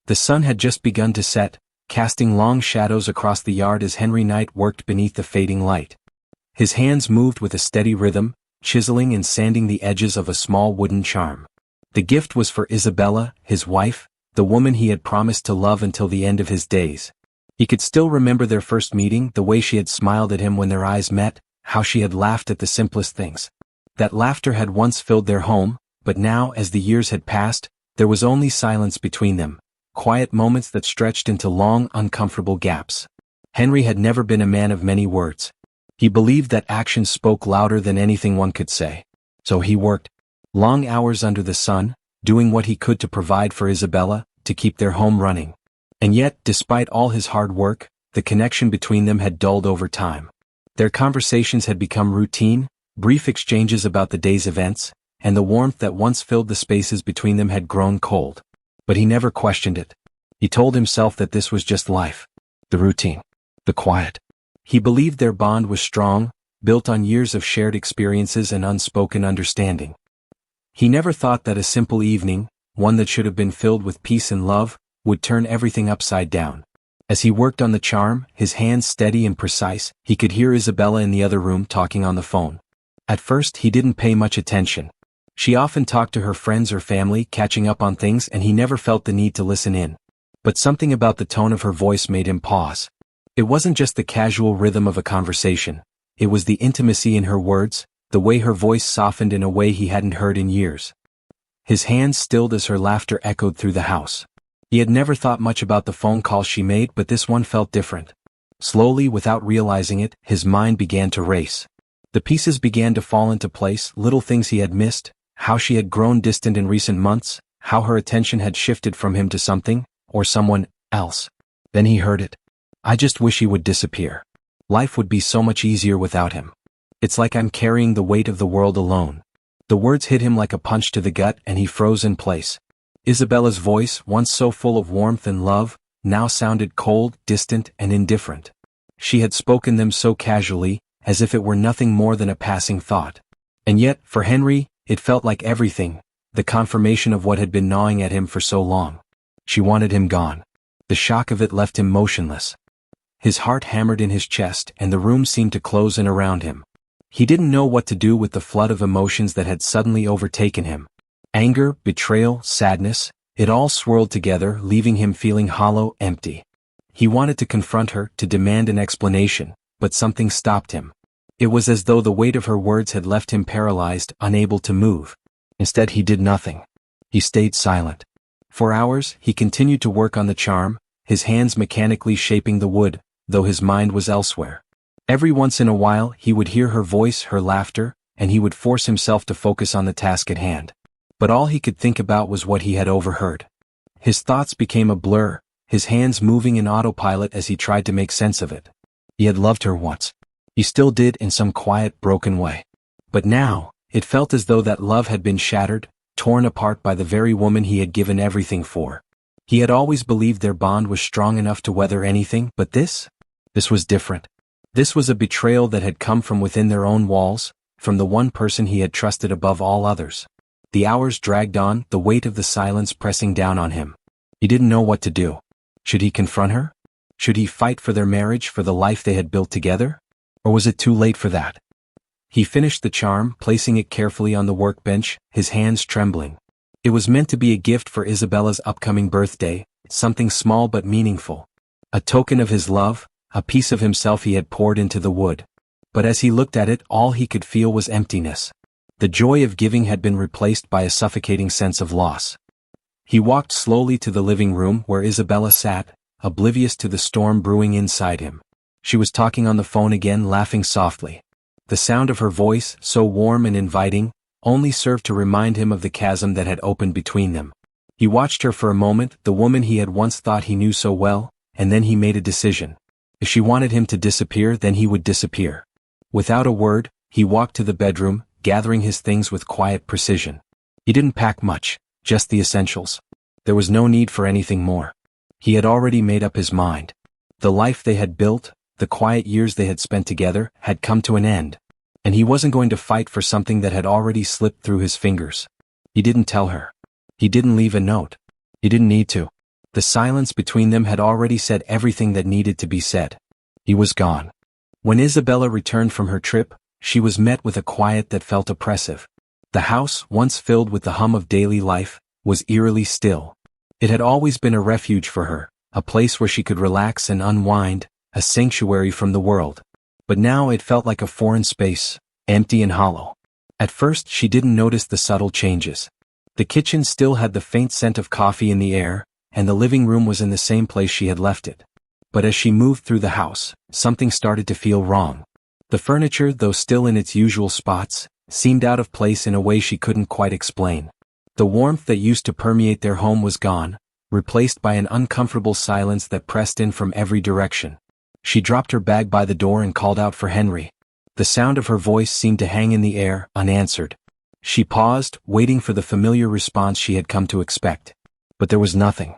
The sun had just begun to set, casting long shadows across the yard as Henry Knight worked beneath the fading light. His hands moved with a steady rhythm, chiseling and sanding the edges of a small wooden charm. The gift was for Isabella, his wife, the woman he had promised to love until the end of his days. He could still remember their first meeting, the way she had smiled at him when their eyes met, how she had laughed at the simplest things. That laughter had once filled their home, but now, as the years had passed, there was only silence between them, quiet moments that stretched into long, uncomfortable gaps. Henry had never been a man of many words. He believed that actions spoke louder than anything one could say. So he worked long hours under the sun, doing what he could to provide for Isabella, to keep their home running. And yet, despite all his hard work, the connection between them had dulled over time. Their conversations had become routine, brief exchanges about the day's events, and the warmth that once filled the spaces between them had grown cold. But he never questioned it. He told himself that this was just life. The routine. The quiet. He believed their bond was strong, built on years of shared experiences and unspoken understanding. He never thought that a simple evening, one that should have been filled with peace and love, would turn everything upside down. As he worked on the charm, his hands steady and precise, he could hear Isabella in the other room talking on the phone. At first he didn't pay much attention. She often talked to her friends or family, catching up on things, and he never felt the need to listen in. But something about the tone of her voice made him pause. It wasn't just the casual rhythm of a conversation. It was the intimacy in her words, the way her voice softened in a way he hadn't heard in years. His hands stilled as her laughter echoed through the house. He had never thought much about the phone calls she made, but this one felt different. Slowly, without realizing it, his mind began to race. The pieces began to fall into place, little things he had missed, how she had grown distant in recent months, how her attention had shifted from him to something, or someone else. Then he heard it. I just wish he would disappear. Life would be so much easier without him. It's like I'm carrying the weight of the world alone. The words hit him like a punch to the gut, and he froze in place. Isabella's voice, once so full of warmth and love, now sounded cold, distant, and indifferent. She had spoken them so casually, as if it were nothing more than a passing thought. And yet, for Henry, it felt like everything, the confirmation of what had been gnawing at him for so long. She wanted him gone. The shock of it left him motionless. His heart hammered in his chest, and the room seemed to close in around him. He didn't know what to do with the flood of emotions that had suddenly overtaken him. Anger, betrayal, sadness, it all swirled together, leaving him feeling hollow, empty. He wanted to confront her, to demand an explanation, but something stopped him. It was as though the weight of her words had left him paralyzed, unable to move. Instead, he did nothing. He stayed silent. For hours, he continued to work on the charm, his hands mechanically shaping the wood, though his mind was elsewhere. Every once in a while, he would hear her voice, her laughter, and he would force himself to focus on the task at hand. But all he could think about was what he had overheard. His thoughts became a blur, his hands moving in autopilot as he tried to make sense of it. He had loved her once. He still did in some quiet, broken way. But now, it felt as though that love had been shattered, torn apart by the very woman he had given everything for. He had always believed their bond was strong enough to weather anything, but this was different. This was a betrayal that had come from within their own walls, from the one person he had trusted above all others. The hours dragged on, the weight of the silence pressing down on him. He didn't know what to do. Should he confront her? Should he fight for their marriage, for the life they had built together? Or was it too late for that? He finished the charm, placing it carefully on the workbench, his hands trembling. It was meant to be a gift for Isabella's upcoming birthday, something small but meaningful. A token of his love, a piece of himself he had poured into the wood. But as he looked at it, all he could feel was emptiness. The joy of giving had been replaced by a suffocating sense of loss. He walked slowly to the living room where Isabella sat, oblivious to the storm brewing inside him. She was talking on the phone again, laughing softly. The sound of her voice, so warm and inviting, only served to remind him of the chasm that had opened between them. He watched her for a moment, the woman he had once thought he knew so well, and then he made a decision. If she wanted him to disappear, then he would disappear. Without a word, he walked to the bedroom, gathering his things with quiet precision. He didn't pack much, just the essentials. There was no need for anything more. He had already made up his mind. The life they had built, the quiet years they had spent together, had come to an end. And he wasn't going to fight for something that had already slipped through his fingers. He didn't tell her. He didn't leave a note. He didn't need to. The silence between them had already said everything that needed to be said. He was gone. When Isabella returned from her trip, she was met with a quiet that felt oppressive. The house, once filled with the hum of daily life, was eerily still. It had always been a refuge for her, a place where she could relax and unwind, a sanctuary from the world. But now it felt like a foreign space, empty and hollow. At first she didn't notice the subtle changes. The kitchen still had the faint scent of coffee in the air, and the living room was in the same place she had left it. But as she moved through the house, something started to feel wrong. The furniture, though still in its usual spots, seemed out of place in a way she couldn't quite explain. The warmth that used to permeate their home was gone, replaced by an uncomfortable silence that pressed in from every direction. She dropped her bag by the door and called out for Henry. The sound of her voice seemed to hang in the air, unanswered. She paused, waiting for the familiar response she had come to expect. But there was nothing.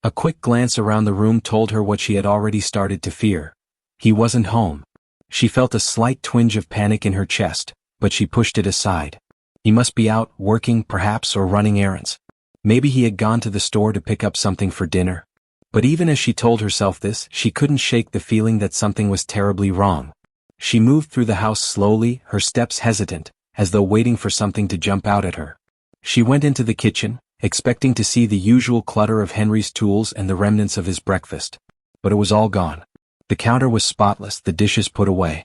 A quick glance around the room told her what she had already started to fear. He wasn't home. She felt a slight twinge of panic in her chest, but she pushed it aside. He must be out, working perhaps, or running errands. Maybe he had gone to the store to pick up something for dinner. But even as she told herself this, she couldn't shake the feeling that something was terribly wrong. She moved through the house slowly, her steps hesitant, as though waiting for something to jump out at her. She went into the kitchen, expecting to see the usual clutter of Henry's tools and the remnants of his breakfast. But it was all gone. The counter was spotless, the dishes put away.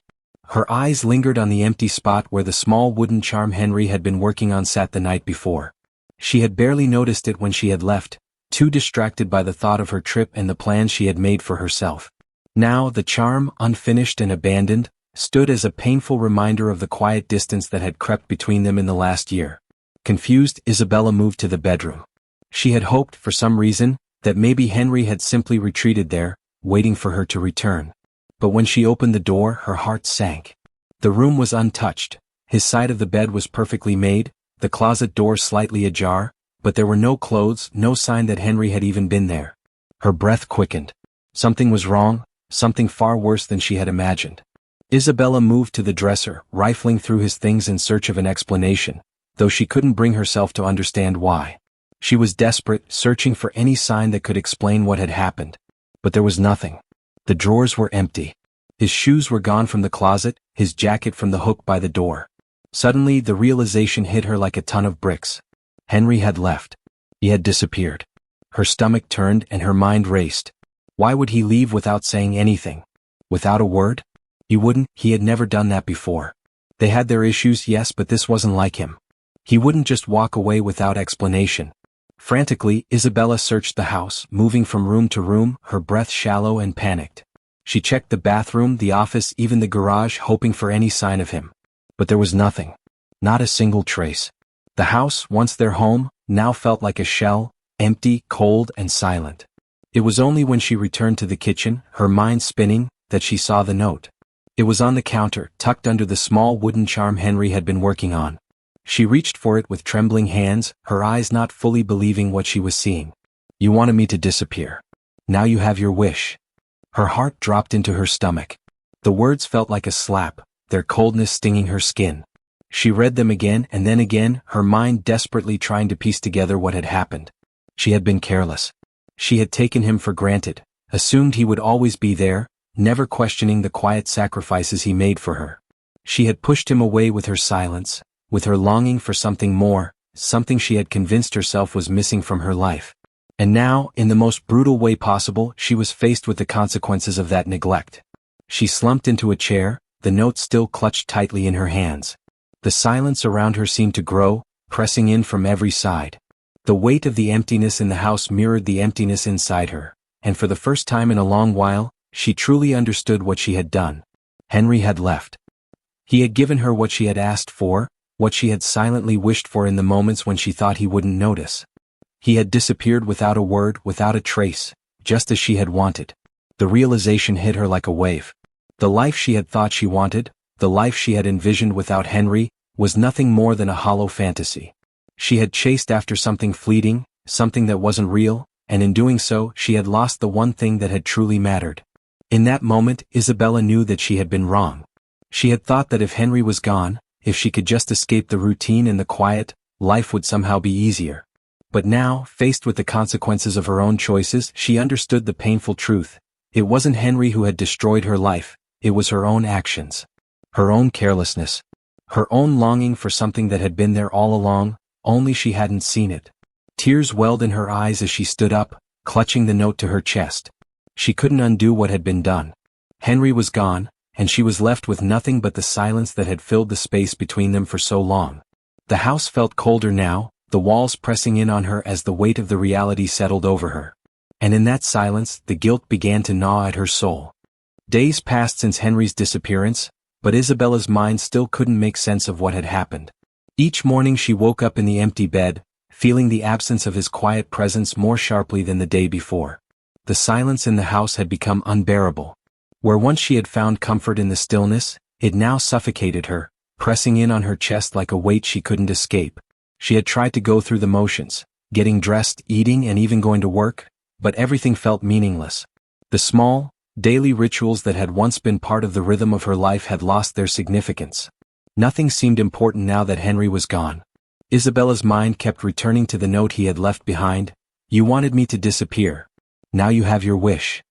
Her eyes lingered on the empty spot where the small wooden charm Henry had been working on sat the night before. She had barely noticed it when she had left, too distracted by the thought of her trip and the plans she had made for herself. Now the charm, unfinished and abandoned, stood as a painful reminder of the quiet distance that had crept between them in the last year. Confused, Isabella moved to the bedroom. She had hoped, for some reason, that maybe Henry had simply retreated there, waiting for her to return. But when she opened the door, her heart sank. The room was untouched. His side of the bed was perfectly made, the closet door slightly ajar, but there were no clothes, no sign that Henry had even been there. Her breath quickened. Something was wrong, something far worse than she had imagined. Isabella moved to the dresser, rifling through his things in search of an explanation, though she couldn't bring herself to understand why. She was desperate, searching for any sign that could explain what had happened. But there was nothing. The drawers were empty. His shoes were gone from the closet, his jacket from the hook by the door. Suddenly the realization hit her like a ton of bricks. Henry had left. He had disappeared. Her stomach turned and her mind raced. Why would he leave without saying anything? Without a word? He wouldn't, he had never done that before. They had their issues, yes, but this wasn't like him. He wouldn't just walk away without explanation. Frantically, Isabella searched the house, moving from room to room, her breath shallow and panicked. She checked the bathroom, the office, even the garage, hoping for any sign of him. But there was nothing. Not a single trace. The house, once their home, now felt like a shell, empty, cold, and silent. It was only when she returned to the kitchen, her mind spinning, that she saw the note. It was on the counter, tucked under the small wooden charm Henry had been working on. She reached for it with trembling hands, her eyes not fully believing what she was seeing. You wanted me to disappear. Now you have your wish. Her heart dropped into her stomach. The words felt like a slap, their coldness stinging her skin. She read them again and then again, her mind desperately trying to piece together what had happened. She had been careless. She had taken him for granted, assumed he would always be there, never questioning the quiet sacrifices he made for her. She had pushed him away with her silence, with her longing for something more, something she had convinced herself was missing from her life. And now, in the most brutal way possible, she was faced with the consequences of that neglect. She slumped into a chair, the note still clutched tightly in her hands. The silence around her seemed to grow, pressing in from every side. The weight of the emptiness in the house mirrored the emptiness inside her, and for the first time in a long while, she truly understood what she had done. Henry had left. He had given her what she had asked for, what she had silently wished for in the moments when she thought he wouldn't notice. He had disappeared without a word, without a trace, just as she had wanted. The realization hit her like a wave. The life she had thought she wanted, the life she had envisioned without Henry, was nothing more than a hollow fantasy. She had chased after something fleeting, something that wasn't real, and in doing so, she had lost the one thing that had truly mattered. In that moment, Isabella knew that she had been wrong. She had thought that if Henry was gone, if she could just escape the routine and the quiet, life would somehow be easier. But now, faced with the consequences of her own choices, she understood the painful truth. It wasn't Henry who had destroyed her life, it was her own actions. Her own carelessness. Her own longing for something that had been there all along, only she hadn't seen it. Tears welled in her eyes as she stood up, clutching the note to her chest. She couldn't undo what had been done. Henry was gone, and she was left with nothing but the silence that had filled the space between them for so long. The house felt colder now, the walls pressing in on her as the weight of the reality settled over her. And in that silence, the guilt began to gnaw at her soul. Days passed since Henry's disappearance, but Isabella's mind still couldn't make sense of what had happened. Each morning she woke up in the empty bed, feeling the absence of his quiet presence more sharply than the day before. The silence in the house had become unbearable. Where once she had found comfort in the stillness, it now suffocated her, pressing in on her chest like a weight she couldn't escape. She had tried to go through the motions, getting dressed, eating, and even going to work, but everything felt meaningless. The small, daily rituals that had once been part of the rhythm of her life had lost their significance. Nothing seemed important now that Henry was gone. Isabella's mind kept returning to the note he had left behind. "You wanted me to disappear. Now you have your wish."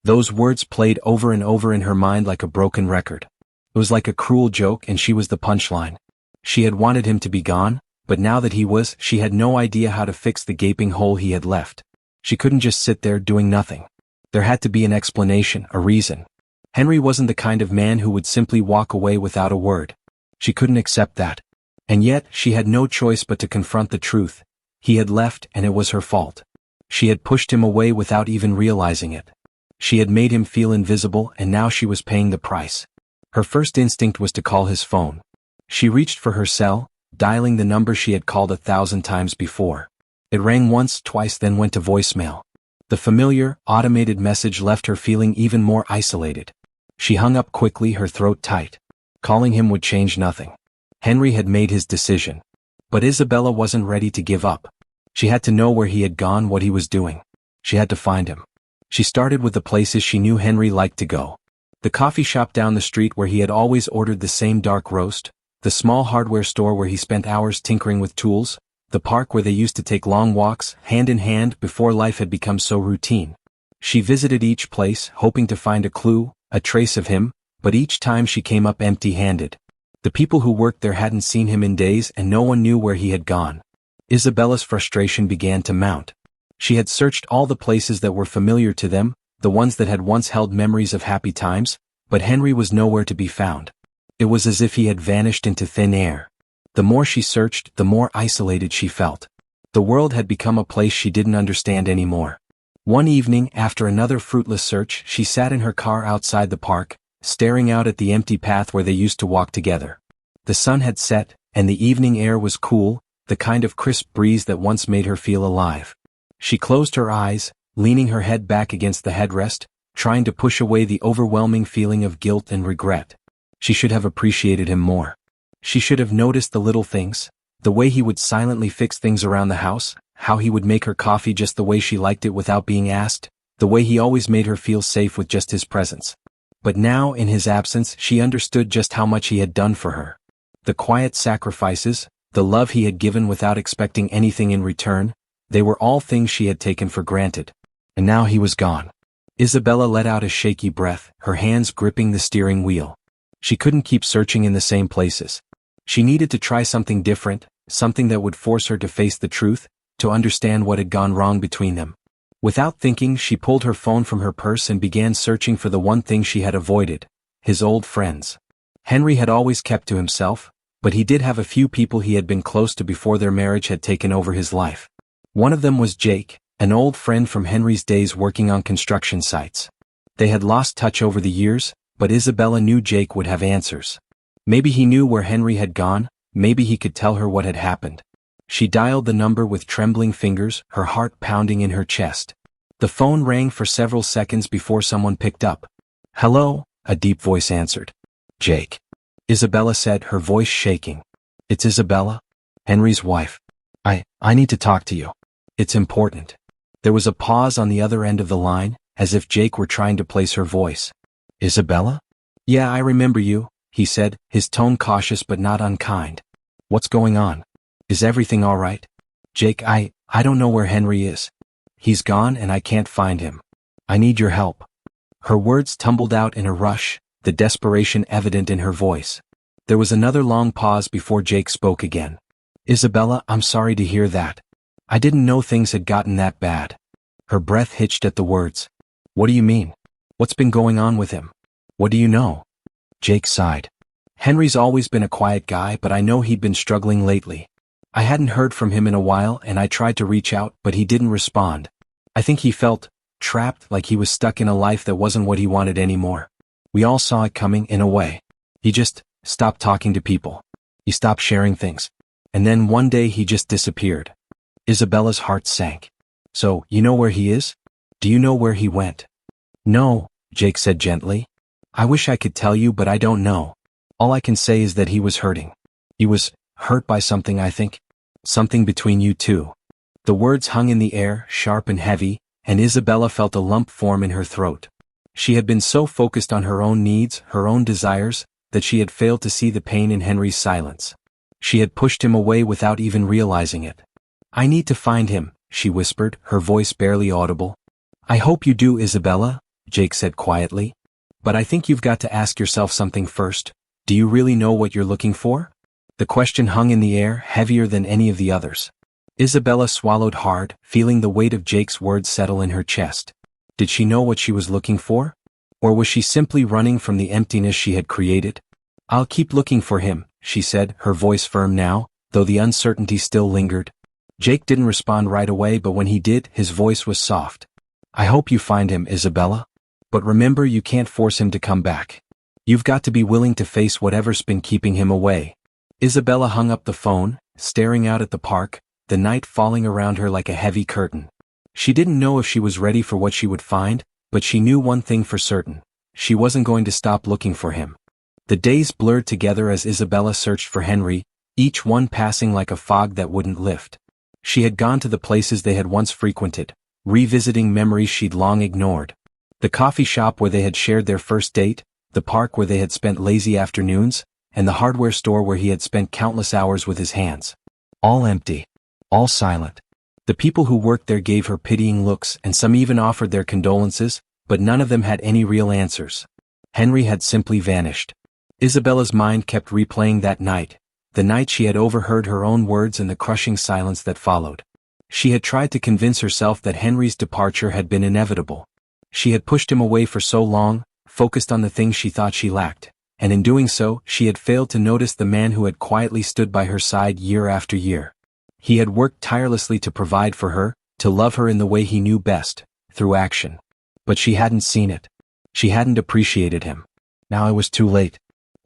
Those words played over and over in her mind like a broken record. It was like a cruel joke, and she was the punchline. She had wanted him to be gone, but now that he was, she had no idea how to fix the gaping hole he had left. She couldn't just sit there doing nothing. There had to be an explanation, a reason. Henry wasn't the kind of man who would simply walk away without a word. She couldn't accept that. And yet, she had no choice but to confront the truth. He had left, and it was her fault. She had pushed him away without even realizing it. She had made him feel invisible, and now she was paying the price. Her first instinct was to call his phone. She reached for her cell, dialing the number she had called 1,000 times before. It rang once, twice, then went to voicemail. The familiar, automated message left her feeling even more isolated. She hung up quickly, her throat tight. Calling him would change nothing. Henry had made his decision. But Isabella wasn't ready to give up. She had to know where he had gone, what he was doing. She had to find him. She started with the places she knew Henry liked to go. The coffee shop down the street where he had always ordered the same dark roast, the small hardware store where he spent hours tinkering with tools, the park where they used to take long walks, hand in hand, before life had become so routine. She visited each place, hoping to find a clue, a trace of him, but each time she came up empty-handed. The people who worked there hadn't seen him in days, and no one knew where he had gone. Isabella's frustration began to mount. She had searched all the places that were familiar to them, the ones that had once held memories of happy times, but Henry was nowhere to be found. It was as if he had vanished into thin air. The more she searched, the more isolated she felt. The world had become a place she didn't understand anymore. One evening, after another fruitless search, she sat in her car outside the park, staring out at the empty path where they used to walk together. The sun had set, and the evening air was cool, the kind of crisp breeze that once made her feel alive. She closed her eyes, leaning her head back against the headrest, trying to push away the overwhelming feeling of guilt and regret. She should have appreciated him more. She should have noticed the little things, the way he would silently fix things around the house, how he would make her coffee just the way she liked it without being asked, the way he always made her feel safe with just his presence. But now, in his absence, she understood just how much he had done for her. The quiet sacrifices, the love he had given without expecting anything in return, they were all things she had taken for granted. And now he was gone. Isabella let out a shaky breath, her hands gripping the steering wheel. She couldn't keep searching in the same places. She needed to try something different, something that would force her to face the truth, to understand what had gone wrong between them. Without thinking, she pulled her phone from her purse and began searching for the one thing she had avoided: his old friends. Henry had always kept to himself, but he did have a few people he had been close to before their marriage had taken over his life. One of them was Jake, an old friend from Henry's days working on construction sites. They had lost touch over the years, but Isabella knew Jake would have answers. Maybe he knew where Henry had gone, maybe he could tell her what had happened. She dialed the number with trembling fingers, her heart pounding in her chest. The phone rang for several seconds before someone picked up. "Hello," a deep voice answered. "Jake," Isabella said, her voice shaking. "It's Isabella, Henry's wife. I need to talk to you. It's important." There was a pause on the other end of the line, as if Jake were trying to place her voice. "Isabella?" "Yeah, I remember you," he said, his tone cautious but not unkind. "What's going on? Is everything all right?" "Jake, I don't know where Henry is. He's gone and I can't find him. I need your help." Her words tumbled out in a rush, the desperation evident in her voice. There was another long pause before Jake spoke again. "Isabella, I'm sorry to hear that. I didn't know things had gotten that bad." Her breath hitched at the words. "What do you mean? What's been going on with him? What do you know?" Jake sighed. "Henry's always been a quiet guy, but I know he'd been struggling lately. I hadn't heard from him in a while and I tried to reach out, but he didn't respond. I think he felt trapped, like he was stuck in a life that wasn't what he wanted anymore. We all saw it coming in a way. He just stopped talking to people. He stopped sharing things. And then one day he just disappeared." Isabella's heart sank. "So, you know where he is? Do you know where he went?" "No," Jake said gently. "I wish I could tell you, but I don't know. All I can say is that he was hurting. He was hurt by something, I think. Something between you two." The words hung in the air, sharp and heavy, and Isabella felt a lump form in her throat. She had been so focused on her own needs, her own desires, that she had failed to see the pain in Henry's silence. She had pushed him away without even realizing it. "I need to find him," she whispered, her voice barely audible. "I hope you do, Isabella," Jake said quietly. "But I think you've got to ask yourself something first. Do you really know what you're looking for?" The question hung in the air, heavier than any of the others. Isabella swallowed hard, feeling the weight of Jake's words settle in her chest. Did she know what she was looking for? Or was she simply running from the emptiness she had created? "I'll keep looking for him," she said, her voice firm now, though the uncertainty still lingered. Jake didn't respond right away, but when he did, his voice was soft. "I hope you find him, Isabella. But remember, you can't force him to come back. You've got to be willing to face whatever's been keeping him away." Isabella hung up the phone, staring out at the park, the night falling around her like a heavy curtain. She didn't know if she was ready for what she would find, but she knew one thing for certain. She wasn't going to stop looking for him. The days blurred together as Isabella searched for Henry, each one passing like a fog that wouldn't lift. She had gone to the places they had once frequented, revisiting memories she'd long ignored. The coffee shop where they had shared their first date, the park where they had spent lazy afternoons, and the hardware store where he had spent countless hours with his hands. All empty. All silent. The people who worked there gave her pitying looks, and some even offered their condolences, but none of them had any real answers. Henry had simply vanished. Isabella's mind kept replaying that night, the night she had overheard her own words and the crushing silence that followed. She had tried to convince herself that Henry's departure had been inevitable. She had pushed him away for so long, focused on the things she thought she lacked, and in doing so, she had failed to notice the man who had quietly stood by her side year after year. He had worked tirelessly to provide for her, to love her in the way he knew best, through action. But she hadn't seen it. She hadn't appreciated him. Now it was too late.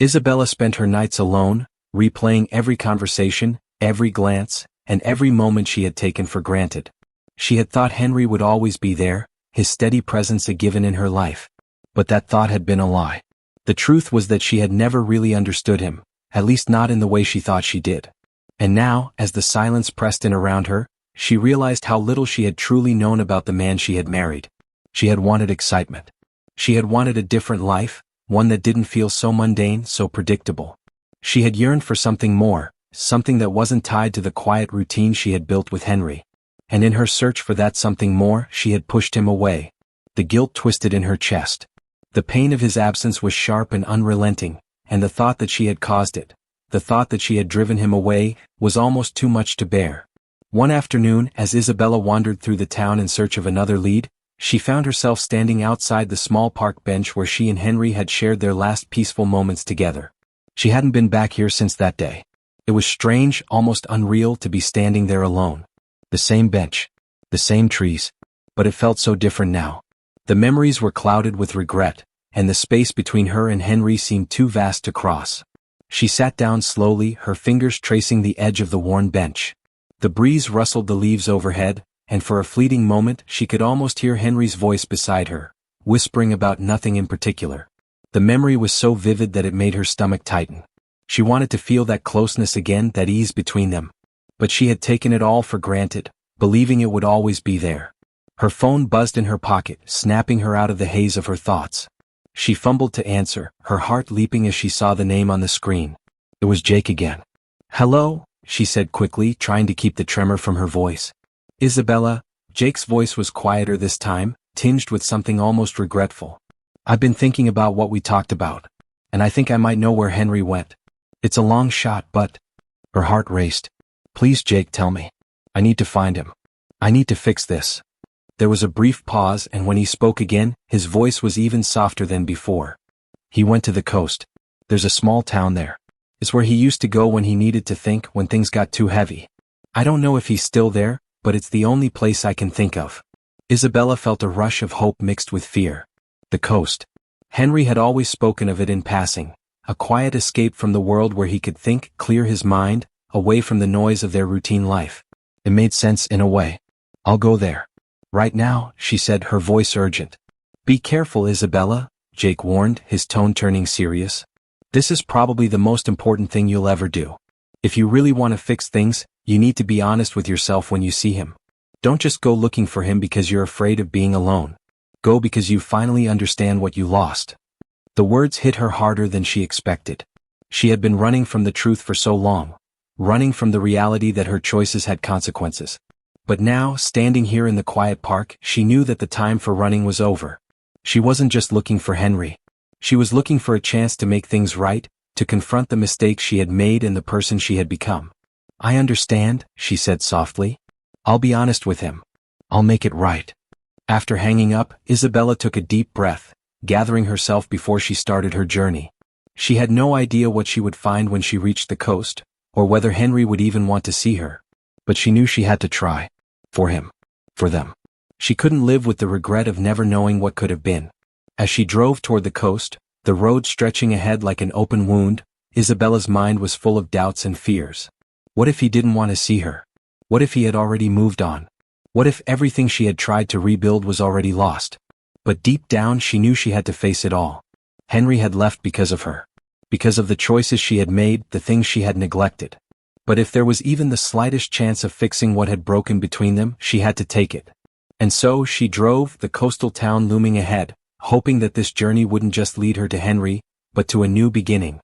Isabella spent her nights alone, replaying every conversation, every glance, and every moment she had taken for granted. She had thought Henry would always be there, his steady presence a given in her life. But that thought had been a lie. The truth was that she had never really understood him, at least not in the way she thought she did. And now, as the silence pressed in around her, she realized how little she had truly known about the man she had married. She had wanted excitement. She had wanted a different life, one that didn't feel so mundane, so predictable. She had yearned for something more, something that wasn't tied to the quiet routine she had built with Henry. And in her search for that something more, she had pushed him away. The guilt twisted in her chest. The pain of his absence was sharp and unrelenting, and the thought that she had caused it, the thought that she had driven him away, was almost too much to bear. One afternoon, as Isabella wandered through the town in search of another lead, she found herself standing outside the small park bench where she and Henry had shared their last peaceful moments together. She hadn't been back here since that day. It was strange, almost unreal, to be standing there alone. The same bench, the same trees, but it felt so different now. The memories were clouded with regret, and the space between her and Henry seemed too vast to cross. She sat down slowly, her fingers tracing the edge of the worn bench. The breeze rustled the leaves overhead, and for a fleeting moment she could almost hear Henry's voice beside her, whispering about nothing in particular. The memory was so vivid that it made her stomach tighten. She wanted to feel that closeness again, that ease between them. But she had taken it all for granted, believing it would always be there. Her phone buzzed in her pocket, snapping her out of the haze of her thoughts. She fumbled to answer, her heart leaping as she saw the name on the screen. It was Jake again. "Hello?" she said quickly, trying to keep the tremor from her voice. Isabella, Jake's voice was quieter this time, tinged with something almost regretful. I've been thinking about what we talked about. And I think I might know where Henry went. It's a long shot, but... Her heart raced. Please, Jake, tell me. I need to find him. I need to fix this. There was a brief pause, and when he spoke again, his voice was even softer than before. He went to the coast. There's a small town there. It's where he used to go when he needed to think, when things got too heavy. I don't know if he's still there, but it's the only place I can think of. Isabella felt a rush of hope mixed with fear. The coast. Henry had always spoken of it in passing, a quiet escape from the world where he could think, clear his mind, away from the noise of their routine life. It made sense in a way. I'll go there. Right now, she said, her voice urgent. Be careful, Isabella, Jake warned, his tone turning serious. This is probably the most important thing you'll ever do. If you really want to fix things, you need to be honest with yourself when you see him. Don't just go looking for him because you're afraid of being alone. Go because you finally understand what you lost. The words hit her harder than she expected. She had been running from the truth for so long, running from the reality that her choices had consequences. But now, standing here in the quiet park, she knew that the time for running was over. She wasn't just looking for Henry. She was looking for a chance to make things right, to confront the mistakes she had made and the person she had become. I understand, she said softly. I'll be honest with him. I'll make it right. After hanging up, Isabella took a deep breath, gathering herself before she started her journey. She had no idea what she would find when she reached the coast, or whether Henry would even want to see her. But she knew she had to try. For him. For them. She couldn't live with the regret of never knowing what could have been. As she drove toward the coast, the road stretching ahead like an open wound, Isabella's mind was full of doubts and fears. What if he didn't want to see her? What if he had already moved on? What if everything she had tried to rebuild was already lost? But deep down she knew she had to face it all. Henry had left because of her. Because of the choices she had made, the things she had neglected. But if there was even the slightest chance of fixing what had broken between them, she had to take it. And so she drove, the coastal town looming ahead, hoping that this journey wouldn't just lead her to Henry, but to a new beginning.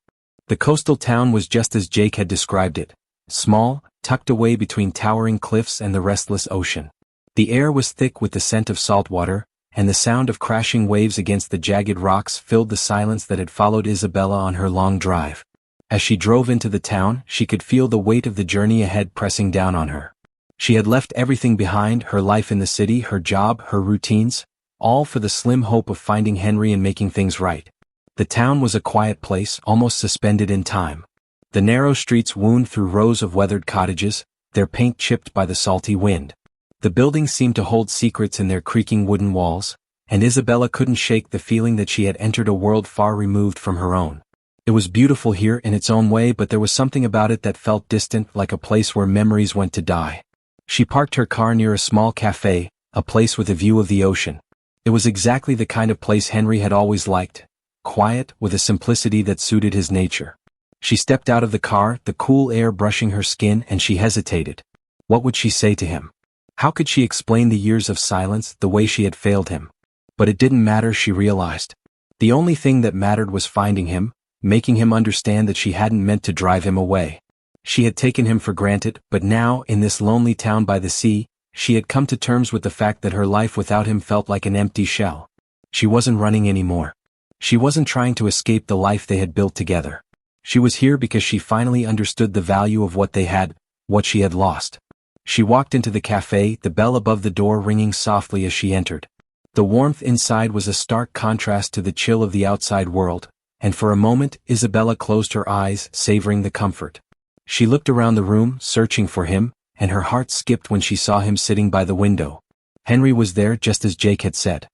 The coastal town was just as Jake had described it. Small, tucked away between towering cliffs and the restless ocean. The air was thick with the scent of salt water, and the sound of crashing waves against the jagged rocks filled the silence that had followed Isabella on her long drive. As she drove into the town, she could feel the weight of the journey ahead pressing down on her. She had left everything behind, her life in the city, her job, her routines, all for the slim hope of finding Henry and making things right. The town was a quiet place, almost suspended in time. The narrow streets wound through rows of weathered cottages, their paint chipped by the salty wind. The buildings seemed to hold secrets in their creaking wooden walls, and Isabella couldn't shake the feeling that she had entered a world far removed from her own. It was beautiful here in its own way, but there was something about it that felt distant, like a place where memories went to die. She parked her car near a small cafe, a place with a view of the ocean. It was exactly the kind of place Henry had always liked, quiet, with a simplicity that suited his nature. She stepped out of the car, the cool air brushing her skin, and she hesitated. What would she say to him? How could she explain the years of silence, the way she had failed him? But it didn't matter, she realized. The only thing that mattered was finding him, making him understand that she hadn't meant to drive him away. She had taken him for granted, but now, in this lonely town by the sea, she had come to terms with the fact that her life without him felt like an empty shell. She wasn't running anymore. She wasn't trying to escape the life they had built together. She was here because she finally understood the value of what they had, what she had lost. She walked into the cafe, the bell above the door ringing softly as she entered. The warmth inside was a stark contrast to the chill of the outside world, and for a moment Isabella closed her eyes, savoring the comfort. She looked around the room, searching for him, and her heart skipped when she saw him sitting by the window. Henry was there just as Jake had said.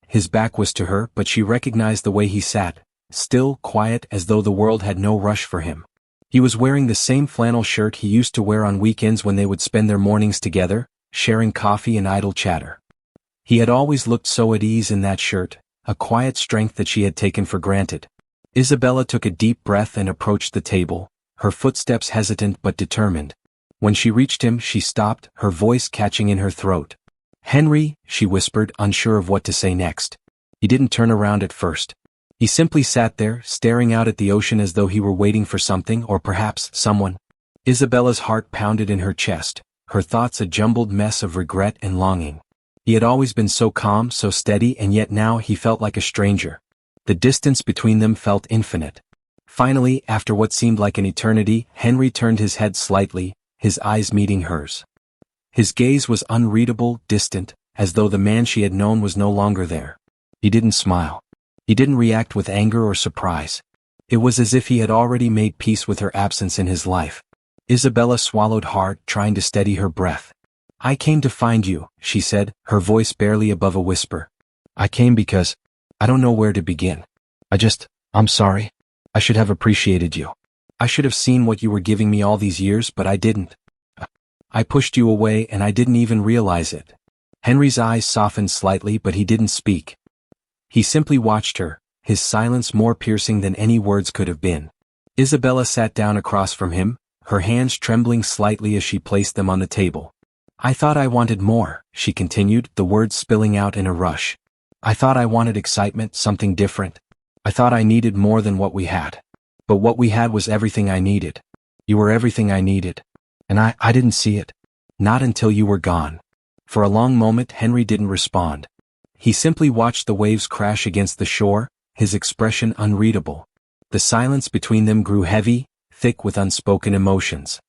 His back was to her, but she recognized the way he sat, still, quiet, as though the world had no rush for him. He was wearing the same flannel shirt he used to wear on weekends when they would spend their mornings together, sharing coffee and idle chatter. He had always looked so at ease in that shirt, a quiet strength that she had taken for granted. Isabella took a deep breath and approached the table, her footsteps hesitant but determined. When she reached him, she stopped, her voice catching in her throat. "Henry," she whispered, unsure of what to say next. He didn't turn around at first. He simply sat there, staring out at the ocean as though he were waiting for something or perhaps someone. Isabella's heart pounded in her chest, her thoughts a jumbled mess of regret and longing. He had always been so calm, so steady, and yet now he felt like a stranger. The distance between them felt infinite. Finally, after what seemed like an eternity, Henry turned his head slightly, his eyes meeting hers. His gaze was unreadable, distant, as though the man she had known was no longer there. He didn't smile. He didn't react with anger or surprise. It was as if he had already made peace with her absence in his life. Isabella swallowed hard, trying to steady her breath. "I came to find you," she said, her voice barely above a whisper. "I came because I don't know where to begin. I'm sorry. I should have appreciated you. I should have seen what you were giving me all these years, but I didn't. I pushed you away and I didn't even realize it." Henry's eyes softened slightly, but he didn't speak. He simply watched her, his silence more piercing than any words could have been. Isabella sat down across from him, her hands trembling slightly as she placed them on the table. "I thought I wanted more," she continued, the words spilling out in a rush. "I thought I wanted excitement, something different. I thought I needed more than what we had. But what we had was everything I needed. You were everything I needed. And I didn't see it. Not until you were gone." For a long moment Henry didn't respond. He simply watched the waves crash against the shore, his expression unreadable. The silence between them grew heavy, thick with unspoken emotions.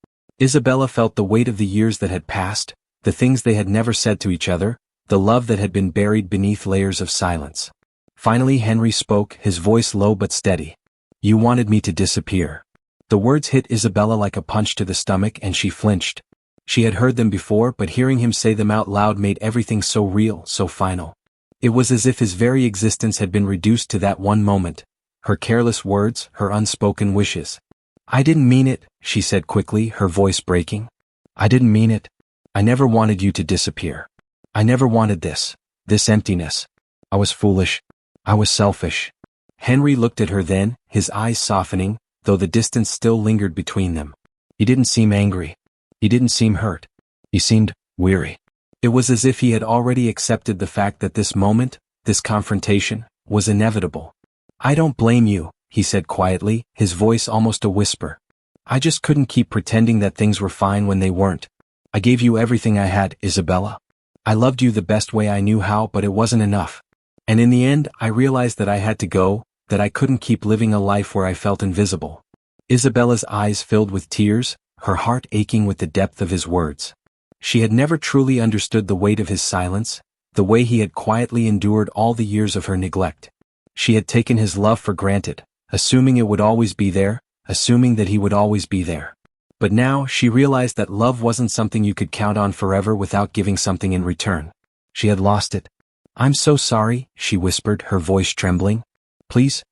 Isabella felt the weight of the years that had passed, the things they had never said to each other, the love that had been buried beneath layers of silence. Finally Henry spoke, his voice low but steady. "You wanted me to disappear." The words hit Isabella like a punch to the stomach and she flinched. She had heard them before, but hearing him say them out loud made everything so real, so final. It was as if his very existence had been reduced to that one moment. Her careless words, her unspoken wishes. "I didn't mean it," she said quickly, her voice breaking. "I didn't mean it. I never wanted you to disappear. I never wanted this emptiness. I was foolish. I was selfish." Henry looked at her then, his eyes softening, though the distance still lingered between them. He didn't seem angry. He didn't seem hurt. He seemed weary. It was as if he had already accepted the fact that this moment, this confrontation, was inevitable. "I don't blame you," he said quietly, his voice almost a whisper. "I just couldn't keep pretending that things were fine when they weren't. I gave you everything I had, Isabella. I loved you the best way I knew how, but it wasn't enough. And in the end, I realized that I had to go, that I couldn't keep living a life where I felt invisible." Isabella's eyes filled with tears, her heart aching with the depth of his words. She had never truly understood the weight of his silence, the way he had quietly endured all the years of her neglect. She had taken his love for granted, assuming it would always be there, assuming that he would always be there. But now she realized that love wasn't something you could count on forever without giving something in return. She had lost it. "I'm so sorry," she whispered, her voice trembling. Please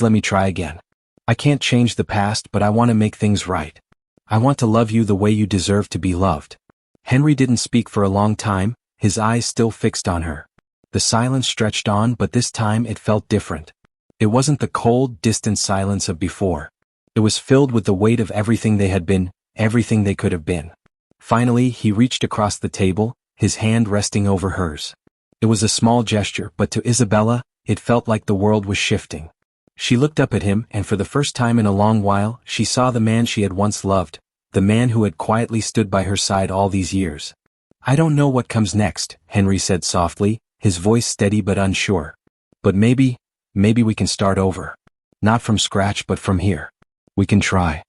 let me try again. I can't change the past, but I want to make things right. I want to love you the way you deserve to be loved." Henry didn't speak for a long time, his eyes still fixed on her. The silence stretched on, but this time it felt different. It wasn't the cold, distant silence of before. It was filled with the weight of everything they had been, everything they could have been. Finally, he reached across the table, his hand resting over hers. It was a small gesture, but to Isabella, it felt like the world was shifting. She looked up at him, and for the first time in a long while, she saw the man she had once loved, the man who had quietly stood by her side all these years. "I don't know what comes next," Henry said softly, his voice steady but unsure. "But maybe we can start over. Not from scratch, but from here. We can try."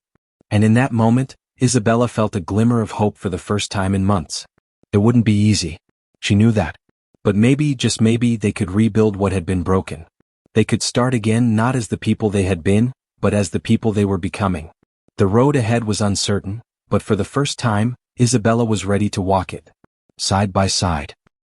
And in that moment, Isabella felt a glimmer of hope for the first time in months. It wouldn't be easy. She knew that. But maybe, just maybe, they could rebuild what had been broken. They could start again, not as the people they had been, but as the people they were becoming. The road ahead was uncertain, but for the first time, Isabella was ready to walk it. Side by side.